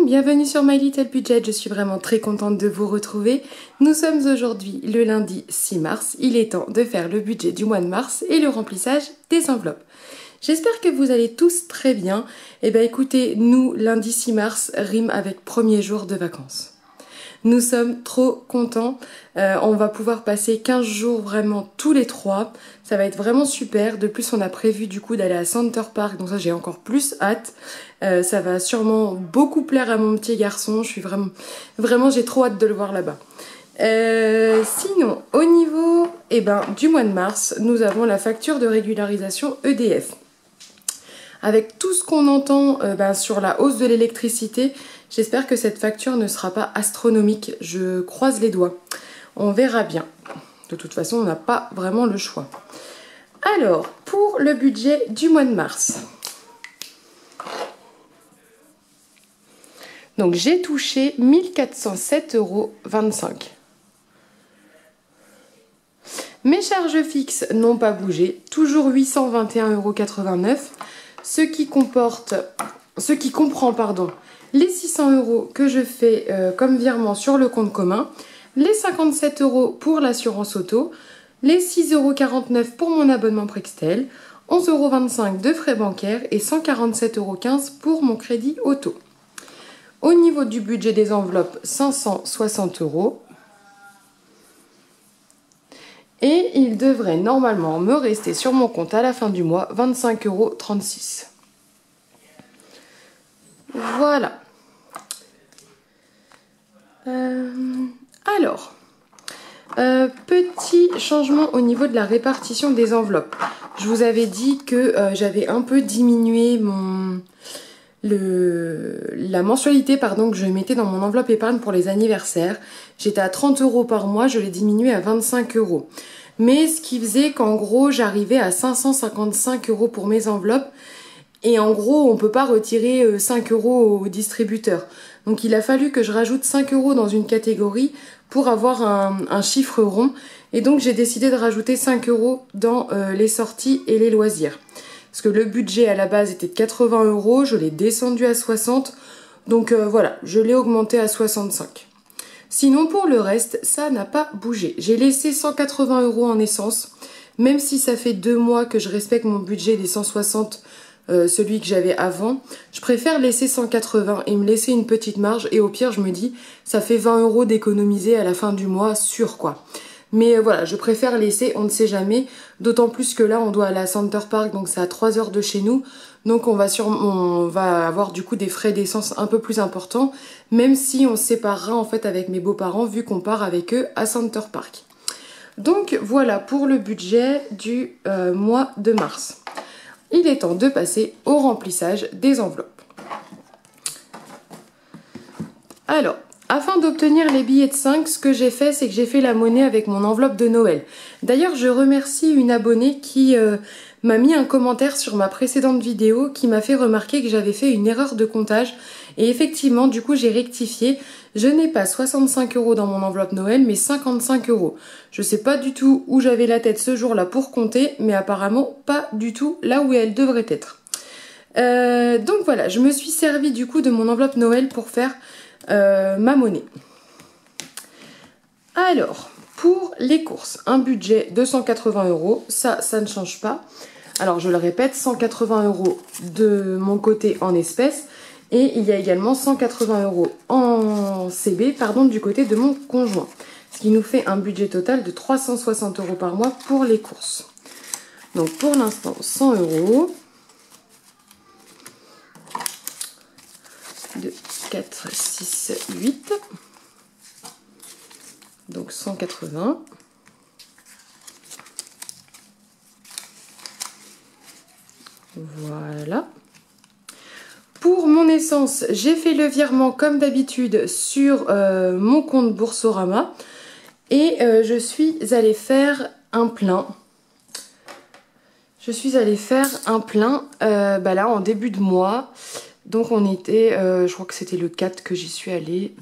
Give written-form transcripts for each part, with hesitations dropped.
bienvenue sur My Little Budget, je suis vraiment très contente de vous retrouver. Nous sommes aujourd'hui le lundi 6 mars, il est temps de faire le budget du mois de mars et le remplissage des enveloppes. J'espère que vous allez tous très bien. Eh bien écoutez, nous, lundi 6 mars rime avec premier jour de vacances. Nous sommes trop contents, on va pouvoir passer 15 jours vraiment tous les trois, ça va être vraiment super. De plus on a prévu du coup d'aller à Center Park, donc ça j'ai encore plus hâte, ça va sûrement beaucoup plaire à mon petit garçon, je suis vraiment j'ai trop hâte de le voir là-bas. Sinon au niveau du mois de mars, nous avons la facture de régularisation EDF. Avec tout ce qu'on entend sur la hausse de l'électricité, j'espère que cette facture ne sera pas astronomique. Je croise les doigts. On verra bien. De toute façon, on n'a pas vraiment le choix. Alors, pour le budget du mois de mars. Donc, j'ai touché 1407,25 €. Mes charges fixes n'ont pas bougé. Toujours 821,89 €. Ce qui comprend les 600 € que je fais comme virement sur le compte commun, les 57 € pour l'assurance auto, les 6,49 € pour mon abonnement Prextel, 11,25 € de frais bancaires et 147,15 € pour mon crédit auto. Au niveau du budget des enveloppes, 560 €. Et il devrait normalement me rester sur mon compte à la fin du mois 25,36 €. Voilà. Alors, petit changement au niveau de la répartition des enveloppes. Je vous avais dit que j'avais un peu diminué la mensualité que je mettais dans mon enveloppe épargne pour les anniversaires. J'étais à 30 € par mois, je l'ai diminué à 25 €. Mais ce qui faisait qu'en gros j'arrivais à 555 € pour mes enveloppes. Et en gros on ne peut pas retirer 5 € au distributeur. Donc il a fallu que je rajoute 5 € dans une catégorie pour avoir un chiffre rond. Et donc j'ai décidé de rajouter 5 € dans les sorties et les loisirs. Parce que le budget à la base était de 80 €, je l'ai descendu à 60 €, donc voilà, je l'ai augmenté à 65 €. Sinon pour le reste, ça n'a pas bougé. J'ai laissé 180 € en essence, même si ça fait 2 mois que je respecte mon budget des 160 €, celui que j'avais avant. Je préfère laisser 180 € et me laisser une petite marge, et au pire je me dis, ça fait 20 € d'économiser à la fin du mois, sûr quoi. Mais voilà, je préfère laisser, on ne sait jamais. D'autant plus que là, on doit aller à Center Park, donc c'est à 3 heures de chez nous. Donc on va avoir du coup des frais d'essence un peu plus importants, même si on se séparera en fait avec mes beaux-parents, vu qu'on part avec eux à Center Park. Donc voilà pour le budget du mois de mars. Il est temps de passer au remplissage des enveloppes. Alors, afin d'obtenir les billets de 5, ce que j'ai fait, c'est que j'ai fait la monnaie avec mon enveloppe de Noël. D'ailleurs, je remercie une abonnée qui m'a mis un commentaire sur ma précédente vidéo qui m'a fait remarquer que j'avais fait une erreur de comptage. Et effectivement, du coup, j'ai rectifié. Je n'ai pas 65 € dans mon enveloppe Noël, mais 55 €. Je sais pas du tout où j'avais la tête ce jour-là pour compter, mais apparemment pas du tout là où elle devrait être. Donc voilà, je me suis servi du coup de mon enveloppe Noël pour faire ma monnaie. Alors, pour les courses, un budget de 180 €, ça ne change pas. Alors je le répète, 180 € de mon côté en espèces, et il y a également 180 € en CB, du côté de mon conjoint. Ce qui nous fait un budget total de 360 € par mois pour les courses. Donc pour l'instant, 100 €. 2, 4, 6, 8. Donc 180. Voilà. Pour mon essence, j'ai fait le virement comme d'habitude sur mon compte Boursorama. Et je suis allée faire un plein. Là en début de mois. Donc on était, je crois que c'était le 4 que j'y suis allée.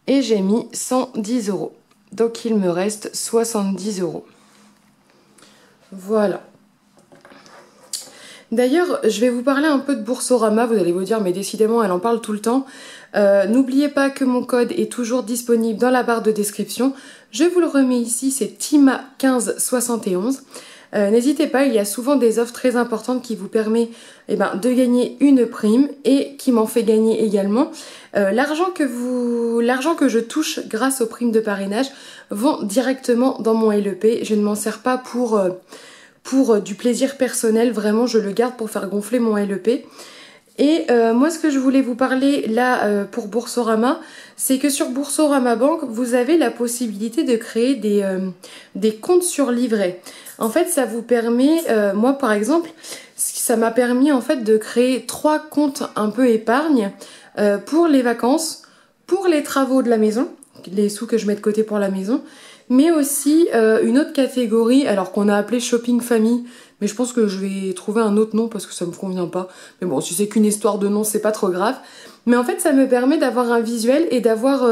Et j'ai mis 110 €. Donc il me reste 70 €. Voilà. D'ailleurs, je vais vous parler un peu de Boursorama, vous allez vous dire mais décidément elle en parle tout le temps. N'oubliez pas que mon code est toujours disponible dans la barre de description. Je vous le remets ici, c'est TIMA1571. N'hésitez pas, il y a souvent des offres très importantes qui vous permettent de gagner une prime et qui m'en fait gagner également. L'argent que je touche grâce aux primes de parrainage vont directement dans mon LEP. Je ne m'en sers pas pour du plaisir personnel, vraiment je le garde pour faire gonfler mon LEP. Et moi ce que je voulais vous parler là pour Boursorama, c'est que sur Boursorama Banque, vous avez la possibilité de créer des comptes sur livret. En fait ça vous permet, moi par exemple, ça m'a permis en fait de créer 3 comptes un peu épargne pour les vacances, pour les travaux de la maison, les sous que je mets de côté pour la maison, mais aussi une autre catégorie, alors qu'on a appelé Shopping Famille, mais je pense que je vais trouver un autre nom parce que ça me convient pas. Mais bon, si c'est qu'une histoire de nom, c'est pas trop grave. Mais en fait, ça me permet d'avoir un visuel et d'avoir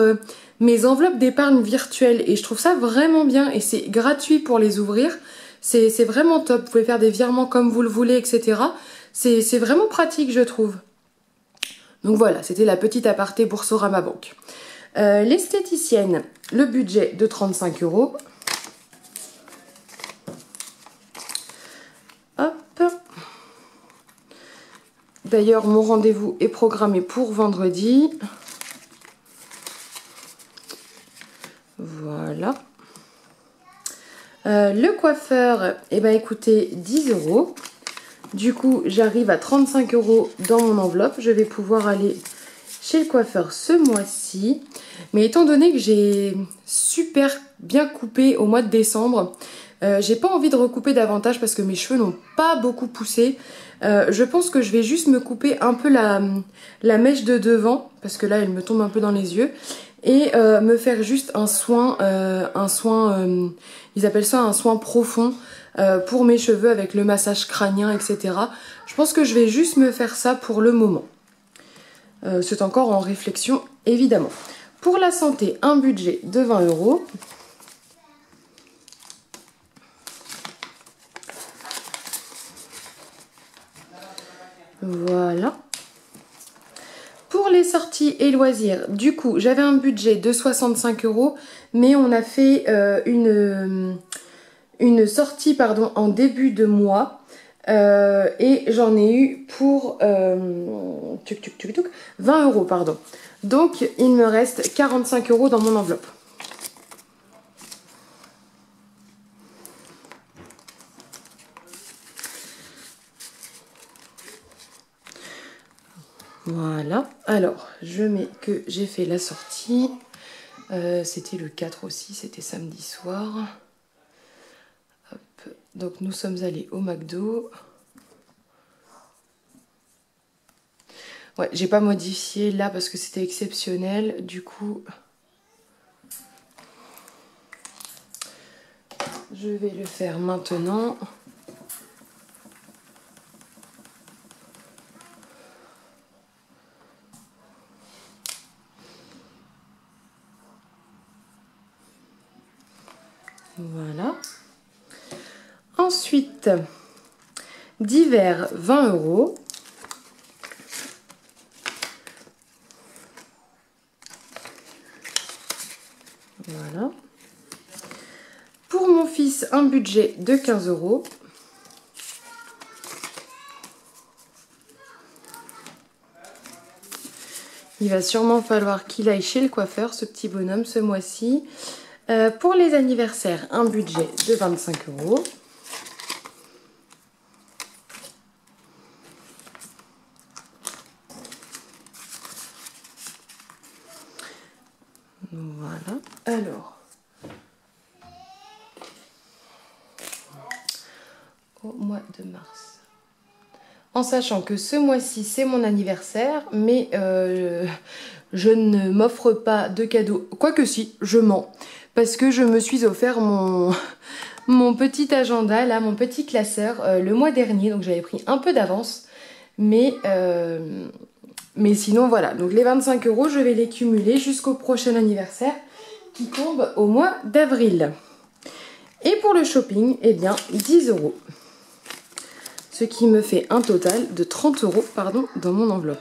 mes enveloppes d'épargne virtuelle. Et je trouve ça vraiment bien et c'est gratuit pour les ouvrir. C'est vraiment top. Vous pouvez faire des virements comme vous le voulez, etc. C'est vraiment pratique, je trouve. Donc voilà, c'était la petite aparté Boursorama Banque. L'esthéticienne, le budget de 35 €. Hop. D'ailleurs, mon rendez-vous est programmé pour vendredi. Voilà. Le coiffeur, écoutez, 10 €. Du coup, j'arrive à 35 € dans mon enveloppe. Je vais pouvoir aller chez le coiffeur ce mois-ci. Mais étant donné que j'ai super bien coupé au mois de décembre, j'ai pas envie de recouper davantage parce que mes cheveux n'ont pas beaucoup poussé. Je pense que je vais juste me couper un peu la mèche de devant parce que là elle me tombe un peu dans les yeux. Et me faire juste un soin, ils appellent ça un soin profond pour mes cheveux avec le massage crânien, etc. Je pense que je vais juste me faire ça pour le moment. C'est encore en réflexion évidemment. Pour la santé, un budget de 20 €. Voilà. Pour les sorties et loisirs, du coup, j'avais un budget de 65 €, mais on a fait une sortie en début de mois. Et j'en ai eu pour 20 €, pardon. Donc il me reste 45 € dans mon enveloppe. Voilà, alors je mets que j'ai fait la sortie. C'était le 4 aussi, c'était samedi soir. Hop. Donc nous sommes allés au McDo. Ouais, j'ai pas modifié là parce que c'était exceptionnel. Du coup, je vais le faire maintenant. Voilà. Ensuite, divers 20 €. Voilà. Pour mon fils, un budget de 15 €. Il va sûrement falloir qu'il aille chez le coiffeur, ce petit bonhomme, ce mois-ci. Pour les anniversaires, un budget de 25 €. Voilà. Alors, au mois de mars. En sachant que ce mois-ci, c'est mon anniversaire, mais je ne m'offre pas de cadeaux. Quoique si, je mens. Parce que je me suis offert mon petit agenda, là, mon petit classeur, le mois dernier. Donc j'avais pris un peu d'avance. Mais sinon, voilà. Donc les 25 €, je vais les cumuler jusqu'au prochain anniversaire qui tombe au mois d'avril. Et pour le shopping, eh bien, 10 €. ce qui me fait un total de 30 € dans mon enveloppe.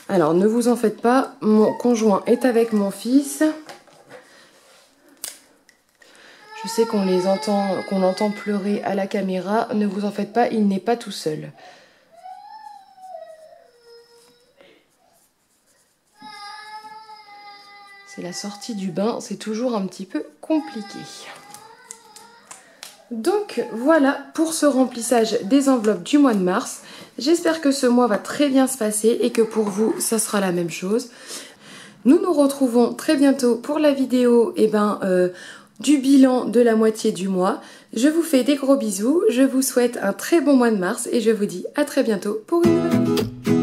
Alors ne vous en faites pas, mon conjoint est avec mon fils. Je sais qu'on l'entend pleurer à la caméra, ne vous en faites pas, il n'est pas tout seul. C'est la sortie du bain, c'est toujours un petit peu compliqué. Donc voilà pour ce remplissage des enveloppes du mois de mars. J'espère que ce mois va très bien se passer et que pour vous, ça sera la même chose. Nous nous retrouvons très bientôt pour la vidéo du bilan de la moitié du mois. Je vous fais des gros bisous, je vous souhaite un très bon mois de mars et je vous dis à très bientôt pour une nouvelle vidéo.